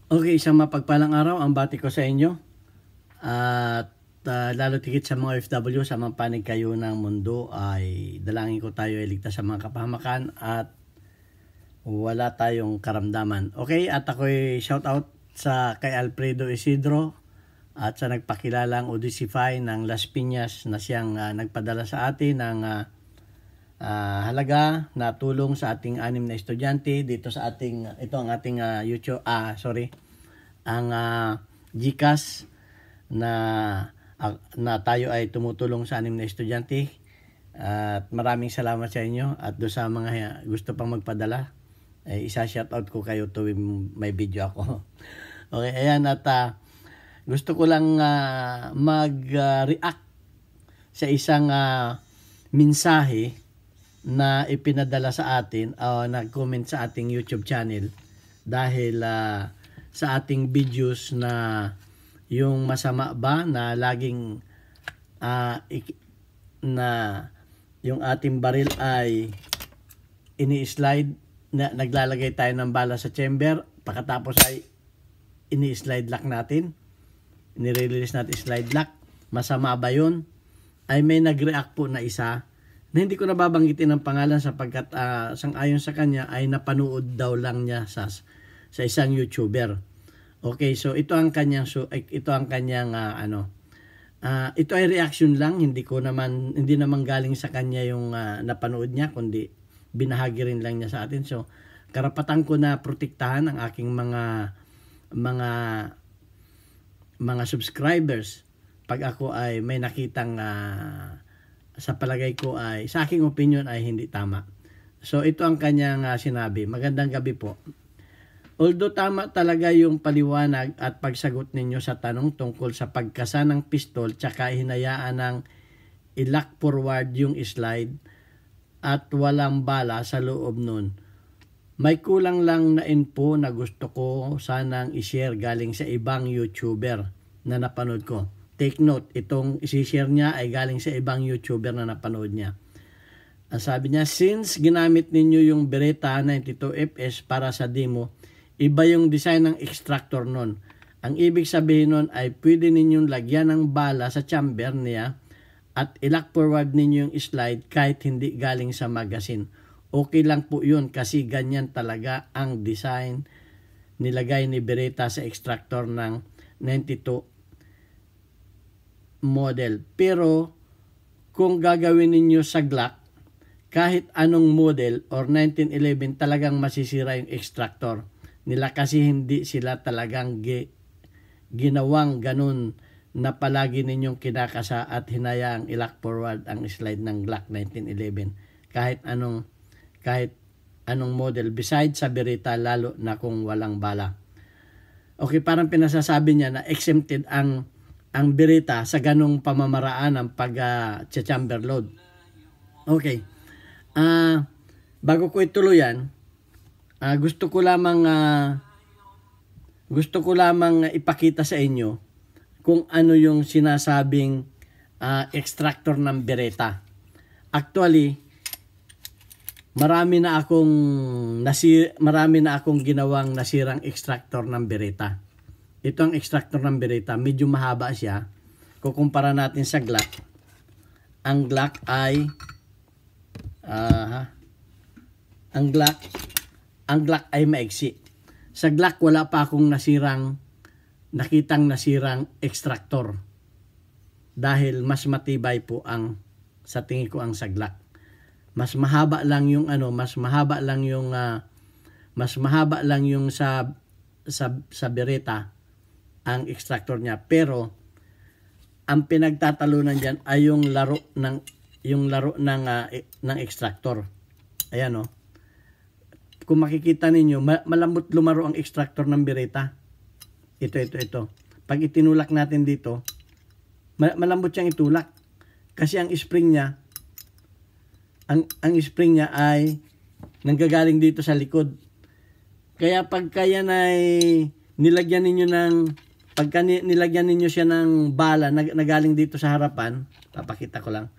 Okay, isang mapagpalang araw ang bati ko sa inyo. At lalo tigit sa mga OFW sa mga panig kayo ng mundo ay dalangin ko tayo ay ligtas sa mga kapahamakan at wala tayong karamdaman. Okay, at ako'y shout out sa kay Alfredo Isidro at sa nagpakilalang Odisify ng Las Piñas na siyang nagpadala sa atin ng halaga na tulong sa ating 6 na estudyante dito sa ating ito ang ating YouTube ang GCash na tayo ay tumutulong sa 6 na estudyante at maraming salamat sa inyo at do sa mga gusto pang magpadala ay isa-shoutout ko kayo tuwing may video ako. Okay, ayan at gusto ko lang mag-react sa isang mensahe na ipinadala sa atin o nag-comment sa ating YouTube channel dahil sa ating videos na yung masama ba na laging na yung ating baril ay ini-slide na naglalagay tayo ng bala sa chamber pagkatapos ay ini-slide lock natin, nire-release natin slide lock, masama ba yun? Ay may nag-react po na isa na hindi ko nababanggitin ang pangalan sapagkat sang-ayon sa kanya ay napanood daw lang niya sa isang YouTuber. Okay, so ito ang kanyang ito ay reaction lang, hindi naman galing sa kanya yung napanood niya kundi binahagi rin lang niya sa atin. So karapatan ko na protektahan ang aking mga subscribers pag ako ay may nakitang sa palagay ko ay, sa aking opinion ay hindi tama. So ito ang kanyang sinabi. Magandang gabi po. Although tama talaga yung paliwanag at pagsagot ninyo sa tanong tungkol sa pagkasa ng pistol tsaka hinayaan ng i-lock forward yung slide at walang bala sa loob nun. May kulang lang na info na gusto ko sanang i-share galing sa ibang YouTuber na napanood ko. Take note, itong isi-share niya ay galing sa ibang YouTuber na napanood niya. Ang sabi niya, since ginamit ninyo yung Beretta 92FS para sa demo, iba yung design ng extractor nun. Ang ibig sabihin nun ay pwede ninyong lagyan ng bala sa chamber niya at i-lock forward ninyo yung slide kahit hindi galing sa magazine. Okay lang po yun kasi ganyan talaga ang design nilagay ni Beretta sa extractor ng 92 model. Pero kung gagawin ninyo sa Glock, kahit anong model or 1911 talagang masisira yung extractor nila kasi hindi sila talagang ginawang ganun na palagi ninyong kinakasa at hinayaang i-lock forward ang slide ng Glock 1911 kahit anong model besides sa Beretta, lalo na kung walang bala. Okay, parang pinasasabi niya na exempted ang Beretta sa ganong pamamaraan ng pag-chamber load. Okay. Bago ko ituloy yan, gusto ko lamang ipakita sa inyo kung ano yung sinasabing extractor ng Beretta. Actually, marami na akong ginawang nasirang extractor ng Beretta. Ito ang extractor ng Beretta, medyo mahaba siya. Kukumpara natin sa Glock. Ang Glock ay maiksi. Sa Glock wala pa akong nakitang nasirang extractor. Dahil mas matibay po sa tingin ko ang sa Glock. Mas mahaba lang yung sa Beretta ang extractor niya, pero ang pinagtatalunan diyan ay yung laro ng extractor. Ayan o. Kung makikita ninyo, malambot lumaro ang extractor ng Beretta. Ito. Pag itinulak natin dito, malambot siyang itulak. Kasi ang spring niya ay nanggagaling dito sa likod. Kaya pagka yan ay nilagyan ninyo siya ng bala na galing dito sa harapan, papakita ko lang,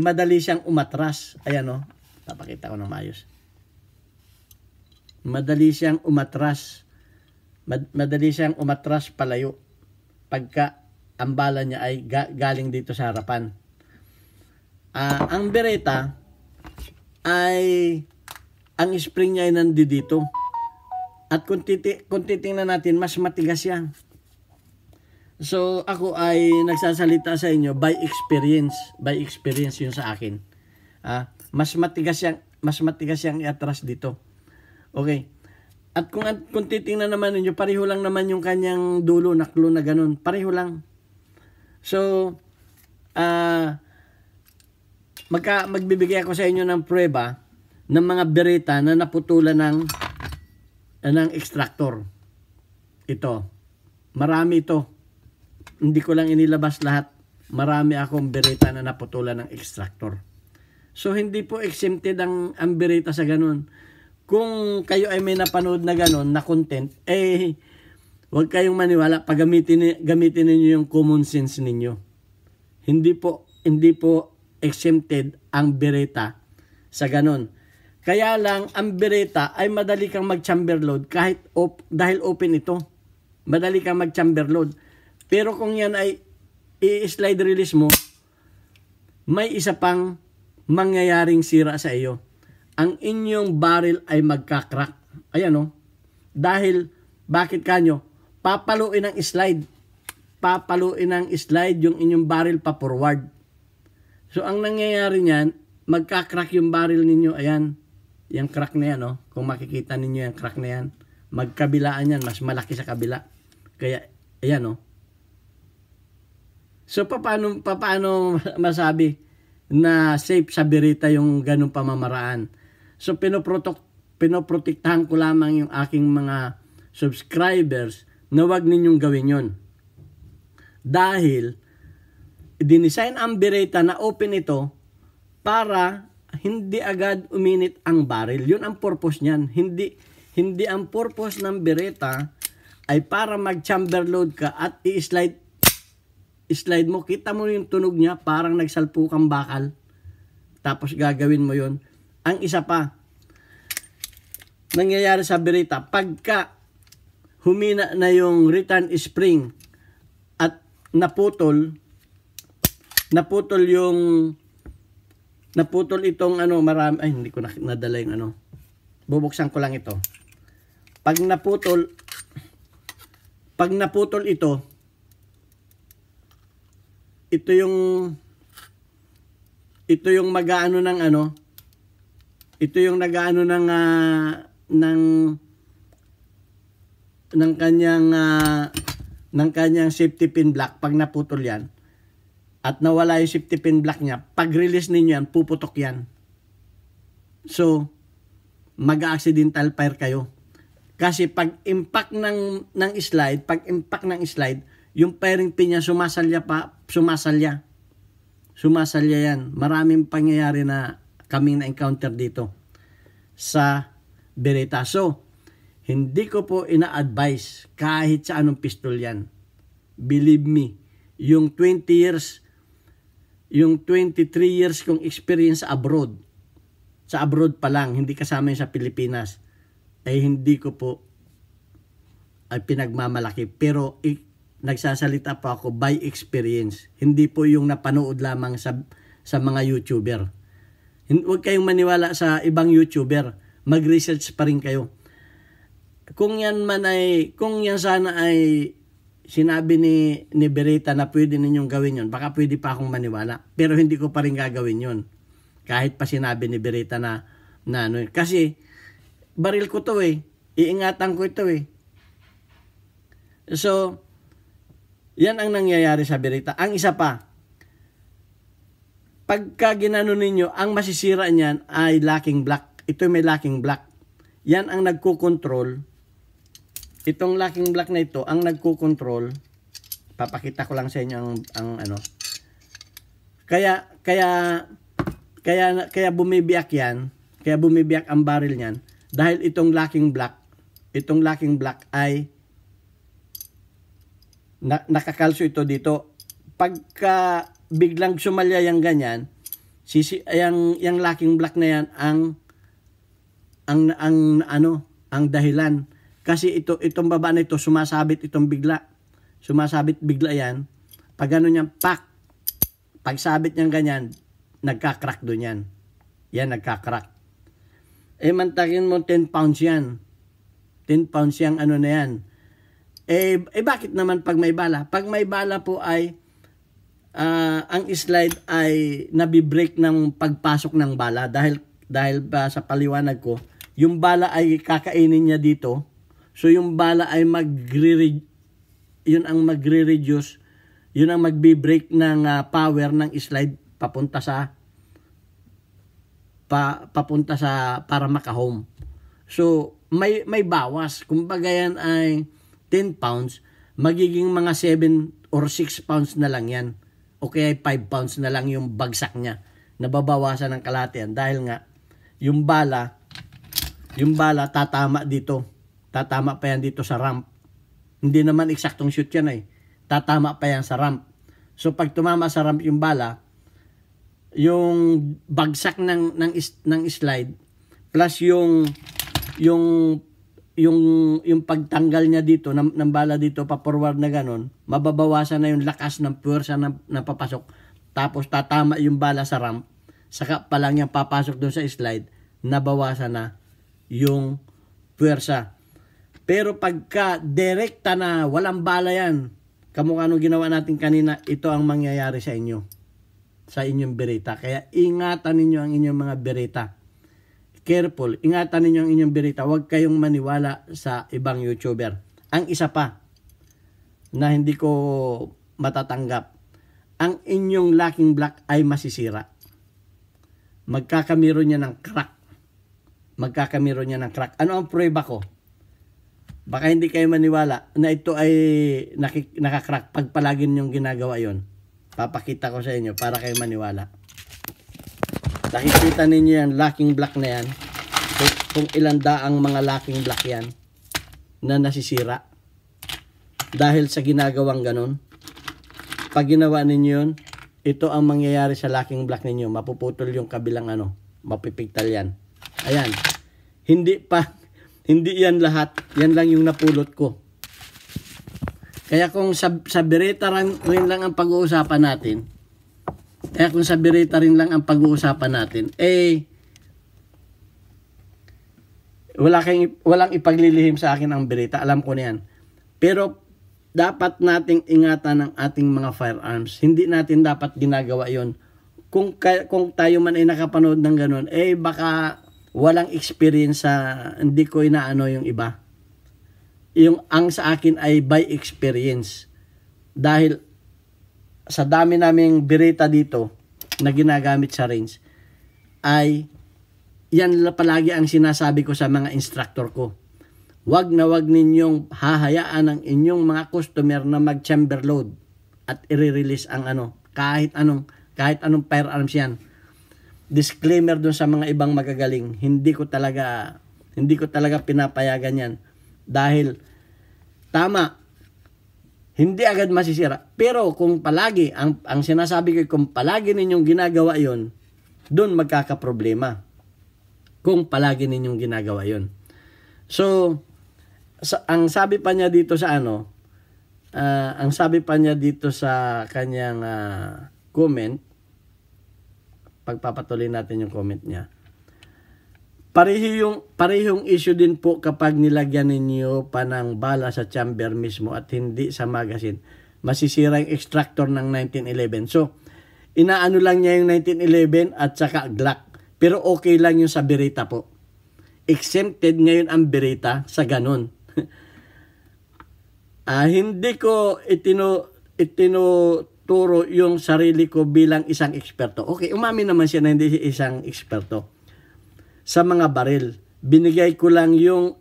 madali siyang umatras. Ayan o, papakita ko ng maayos. Madali siyang umatras Madali siyang umatras palayo pagka ang bala niya ay galing dito sa harapan. Ang Beretta ay ang spring niya ay nandito. At kung titingnan natin, mas matigas yan. So, ako ay nagsasalita sa inyo by experience. By experience yun sa akin. Mas matigas yang iatras dito. Okay. At kung titingnan naman ninyo, pareho lang naman yung kanyang dulo, naklo na ganun. Pareho lang. So, magbibigay ako sa inyo ng prueba ng mga Beretta na naputulan ng extractor. Ito. Marami ito. Hindi ko lang inilabas lahat. Marami akong Beretta na naputulan ng extractor. So, hindi po exempted ang Beretta sa ganun. Kung kayo ay may napanood na ganun, na content, huwag kayong maniwala. Gamitin ninyo yung common sense ninyo. Hindi po exempted ang Beretta sa ganun. Kaya lang, ang Beretta ay madali kang mag-chamber load dahil open ito. Madali kang mag-chamber load. Pero kung yan ay i-slide release mo, may isa pang mangyayaring sira sa iyo. Ang inyong barrel ay magka-crack. Ayan o. Dahil, bakit kanyo? Papaluin ng slide. Papaluin ng slide yung inyong barrel pa forward. So, ang nangyayari niyan, magka-crack yung barrel ninyo. Ayan. Yung crack na yan, oh. Kung makikita ninyo yung crack na yan, magkabilaan yan, mas malaki sa kabila. Kaya, ayan, oh. So, paano masabi na safe sa Beretta yung ganung pamamaraan? So, pinoprotektahan ko lamang yung aking mga subscribers na wag ninyong gawin yon. Dahil, dinesign ang Beretta na open ito para hindi agad uminit ang barrel. Yun ang purpose niyan. Hindi ang purpose ng Beretta ay para mag-chamber load ka at i-slide mo. Kita mo yung tunog niya, parang nagsalpukang bakal. Tapos gagawin mo yun. Ang isa pa, nangyayari sa Beretta, pagka humina na yung return spring at naputol itong marami, hindi ko nadala yung bubuksan ko lang ito. Pag naputol ito yung mag-aano ng ito yung nag-aano ng kanyang safety pin block. Pag naputol yan at nawala yung safety pin block niya, pag release ninyo yan, puputok yan. So, mag-accidental fire kayo. Kasi pag impact ng slide, yung firing pin niya sumasalya yan. Maraming pangyayari na kaming na-encounter dito sa Beretta. So, hindi ko po ina-advise kahit sa anong pistol yan. Believe me, yung 23 years kong experience sa abroad pa lang, hindi kasama yung sa Pilipinas, ay hindi ko po ay pinagmamalaki. Pero nagsasalita po ako by experience. Hindi po yung napanood lamang sa mga YouTuber. Huwag kayong maniwala sa ibang YouTuber. Mag-research pa rin kayo. Kung yan sana ay sinabi ni Beretta na pwede ninyong gawin yun, baka pwede pa akong maniwala. Pero hindi ko pa rin gagawin yun. Kahit pa sinabi ni Beretta na kasi baril ko to iingatan ko ito So, yan ang nangyayari sa Beretta. Ang isa pa, pagka ginano ninyo, ang masisira niyan ay locking block. Ito may locking block. Yan ang nagko-control. Itong locking block na ito, ang nagko-control. Papakita ko lang sa inyo ang Kaya bumibiyak yan. Kaya bumibiyak ang barrel niyan. Dahil itong locking block ay nakakalso ito dito. Pagka biglang sumalya yung ganyan, yung locking block na yan ang dahilan. Kasi itong baba na ito, sumasabit itong bigla. Sumasabit bigla yan. Pag ano niyan, pag sabit niyan ganyan, nagka-crack doon yan. Yan, nagka-crack. Mantakin mo 10 pounds yan. 10 pounds yung ano na yan. Bakit naman pag may bala? Pag may bala po ay, ang slide ay nabibreak ng pagpasok ng bala. Dahil sa paliwanag ko, yung bala ay kakainin niya dito. So yung bala ay yun ang magre-reduce, yun ang magbi-break ng power ng slide papunta sa para maka-home. So may bawas. Kumbaga yan ay 10 pounds, magiging mga 7 or 6 pounds na lang yan. O kaya 5 pounds na lang yung bagsak niya. Nababawasan ng kalahati yan dahil nga yung bala tatama dito. Tatama pa yan dito sa ramp. Hindi naman eksaktong shoot yan eh. Tatama pa yan sa ramp. So pag tumama sa ramp yung bala, yung bagsak ng slide plus yung pagtanggal niya dito ng bala dito pa forward na ganun, mababawasan na yung lakas ng puwersa na papasok. Tapos tatama yung bala sa ramp, saka pa lang yung papasok doon sa slide, nabawasan na yung puwersa. Pero pagka direkta na walang bala yan, kamukha nung ginawa natin kanina, ito ang mangyayari sa inyo. Sa inyong bereta. Kaya ingatan ninyo ang inyong mga bereta. Careful. Ingatan ninyo ang inyong bereta. Huwag kayong maniwala sa ibang YouTuber. Ang isa pa na hindi ko matatanggap, ang inyong locking block ay masisira. Magkakamiro niya ng crack. Magkakamiro niya ng crack. Ano ang prueba ko? Baka hindi kayo maniwala na ito ay nakakrack pag palagi ninyong ginagawa yon. Papakita ko sa inyo para kayo maniwala. Nakikita ninyo yan, locking block na yan. Kung ilan daang mga locking block yan na nasisira. Dahil sa ginagawang ganun. Pag ginawa ninyo yun, ito ang mangyayari sa locking block ninyo. Mapuputol yung kabilang mapipigtal yan. Ayan. Hindi yan lahat. Yan lang yung napulot ko. Kaya kung sa bereta rin lang ang pag-uusapan natin, walang ipaglilihim sa akin ang bereta, alam ko na yan. Pero dapat nating ingatan ang ating mga firearms. Hindi natin dapat ginagawa yon. Kung tayo man ay nakapanood ng ganun, baka walang experience hindi ko inaano yung iba. Ang sa akin ay by experience. Dahil sa dami naming bereta dito na ginagamit sa range, ay yan palagi ang sinasabi ko sa mga instructor ko. Wag na wag ninyong hahayaan ang inyong mga customer na mag-chamber load at i-release ang kahit anong firearms yan. Disclaimer dun sa mga ibang magagaling, hindi ko talaga pinapayagan yan. Dahil tama, hindi agad masisira. Pero kung palagi, ang sinasabi ko, kung palagi ninyong ginagawa yon, doon magkakaproblema. Kung palagi ninyong ginagawa yon. So, ang sabi pa niya dito sa kanyang comment, pagpapatuloy natin yung comment niya. Parehong issue din po kapag nilagyan ninyo pa ng bala sa chamber mismo at hindi sa magazine. Masisira yung extractor ng 1911. So, inaano lang niya yung 1911 at saka Glock. Pero okay lang yung sa bereta po. Exempted ngayon ang bereta sa ganun. Hindi ko itinuturo yung sarili ko bilang isang eksperto. Okay, umamin naman siya na hindi isang eksperto. Sa mga baril, binigay ko lang yung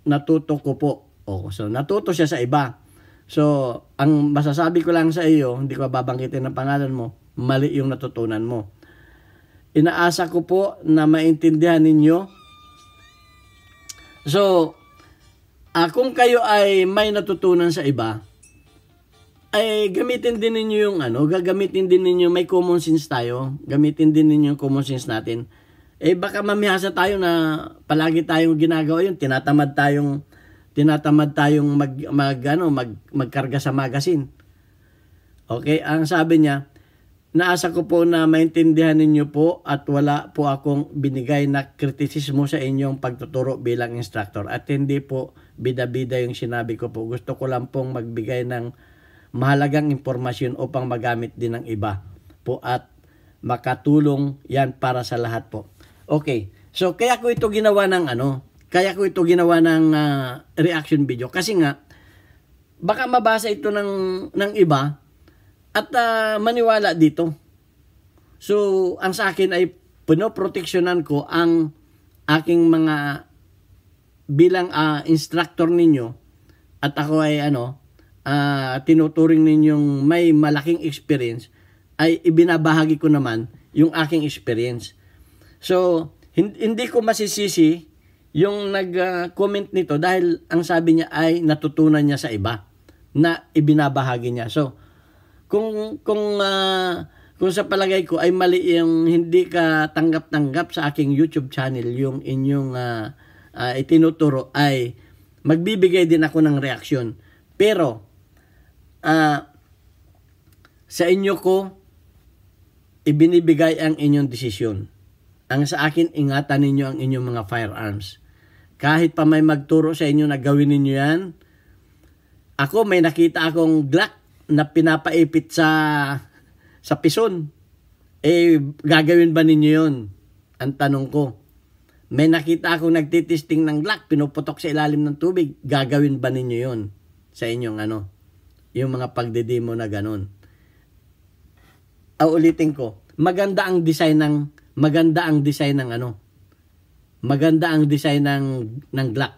natuto ko po. So natuto siya sa iba. So ang masasabi ko lang sa iyo, hindi ko babanggitin ang pangalan mo, mali yung natutunan mo. Inaasa ko po na maintindihan ninyo. So kung kayo ay may natutunan sa iba, ay gamitin din ninyo yung gagamitin din ninyo, may common sense tayo. Gamitin din ninyo yung common sense natin. baka mamihasa tayo na palagi tayong ginagawa yun, tinatamad tayong magkarga sa magazine. Okay, ang sabi niya, naasa ko po na maintindihan ninyo po at wala po akong binigay na kritisismo sa inyong pagtuturo bilang instructor at hindi po bida-bida yung sinabi ko po. Gusto ko lang pong magbigay ng mahalagang impormasyon upang magamit din ng iba po at makatulong yan para sa lahat po. Okay, so kaya ko ito ginawa ng reaction video kasi nga baka mabasa ito ng iba at maniwala dito. So ang sa akin ay pinoproteksyonan ko ang aking mga bilang instructor ninyo at ako ay tinuturing ninyong may malaking experience, ay ibinabahagi ko naman yung aking experience. So, hindi ko masisisi yung nag-comment nito dahil ang sabi niya ay natutunan niya sa iba na ibinabahagi niya. So, kung sa palagay ko ay mali yung hindi ka tanggap-tanggap sa aking YouTube channel, yung inyong itinuturo, ay magbibigay din ako ng reaksyon. Pero, sa inyo ko ibinibigay ang inyong desisyon. Ang sa akin, ingatan ninyo ang inyong mga firearms. Kahit pa may magturo sa inyo na gawin ninyo yan, ako may nakita akong Glock na pinapaipit sa pison. Gagawin ba ninyo yun? Ang tanong ko. May nakita akong nagtitesting ng Glock, pinuputok sa ilalim ng tubig. Gagawin ba ninyo yun? Sa inyong yung mga pagdedemo na ganun. Ulitin ko, maganda ang design ng Glock.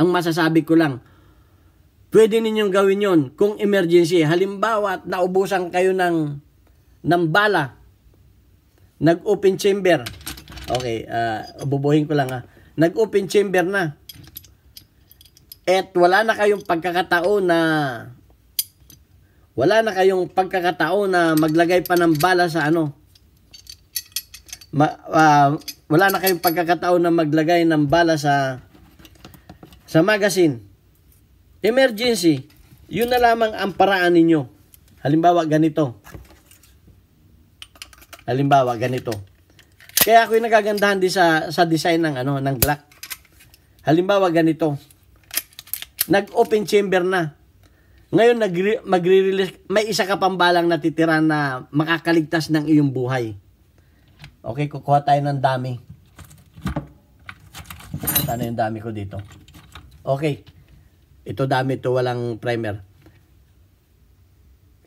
Ang masasabi ko lang, pwede ninyong gawin yon kung emergency. Halimbawa, naubusan kayo ng bala, nag-open chamber. Okay, bubuhin ko lang nag-open chamber na. At wala na kayong pagkakataon na maglagay pa ng bala sa wala na kayong pagkakataon na maglagay ng bala sa magazine. Emergency, yun na lamang ang paraan ninyo. Halimbawa ganito. Kaya ako yung nagagandahan din sa design ng Glock. Halimbawa ganito. Nag-open chamber na. Ngayon magre-release, may isa ka pang balang natitira na makakaligtas ng iyong buhay. Okay, kukuha tayo ng dami. Ano yung dami ko dito? Okay. Ito dami to, walang primer.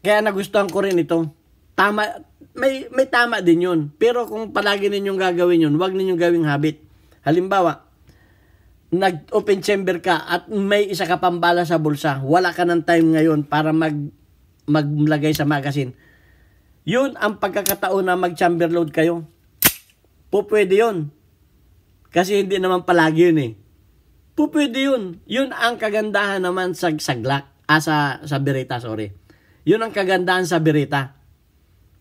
Kaya nagustuhan ko rin ito. Tama, may tama din yun. Pero kung palagi ninyong gagawin yun, huwag ninyong gawing habit. Halimbawa, nag-open chamber ka at may isa ka pang bala sa bulsa, wala ka ng time ngayon para maglagay sa magazine. Yun ang pagkakataon na mag-chamber load kayo. Pwede yun. Kasi hindi naman palagi yun Pwede yun. Yun ang kagandahan naman sa Glock. Sa Beretta, sorry. Yun ang kagandahan sa Beretta.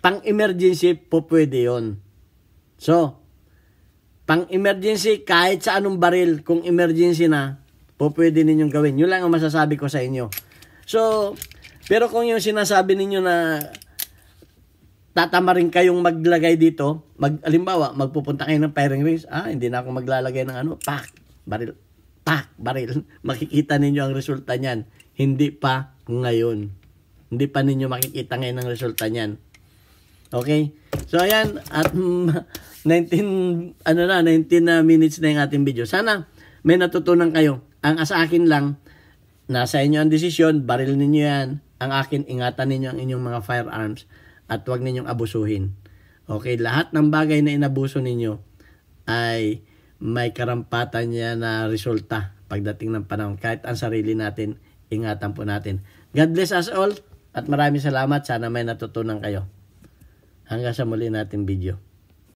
Pang-emergency, pwede yun. So, pang-emergency, kahit sa anong baril, kung emergency na, pwede ninyong gawin. Yun lang ang masasabi ko sa inyo. So, pero kung yung sinasabi ninyo na tatama rin kayong maglagay dito, halimbawa, magpupunta kayo ng firing range, hindi na ako maglalagay ng baril. Makikita ninyo ang resulta niyan. Hindi pa ngayon. Hindi pa ninyo makikita ngayon ang resulta niyan. Okay? So, ayan. At 19 minutes na yung ating video. Sana may natutunan kayo. Ang sa akin lang, nasa inyo ang desisyon, baril ninyo yan. Ang akin, ingatan ninyo ang inyong mga firearms at huwag ninyong abusuhin. Okay? Lahat ng bagay na inabuso ninyo ay may karampatan niya na resulta pagdating ng panahon. Kahit ang sarili natin, ingatan po natin. God bless us all at maraming salamat. Sana may natutunan kayo. Hanggang sa muli nating video.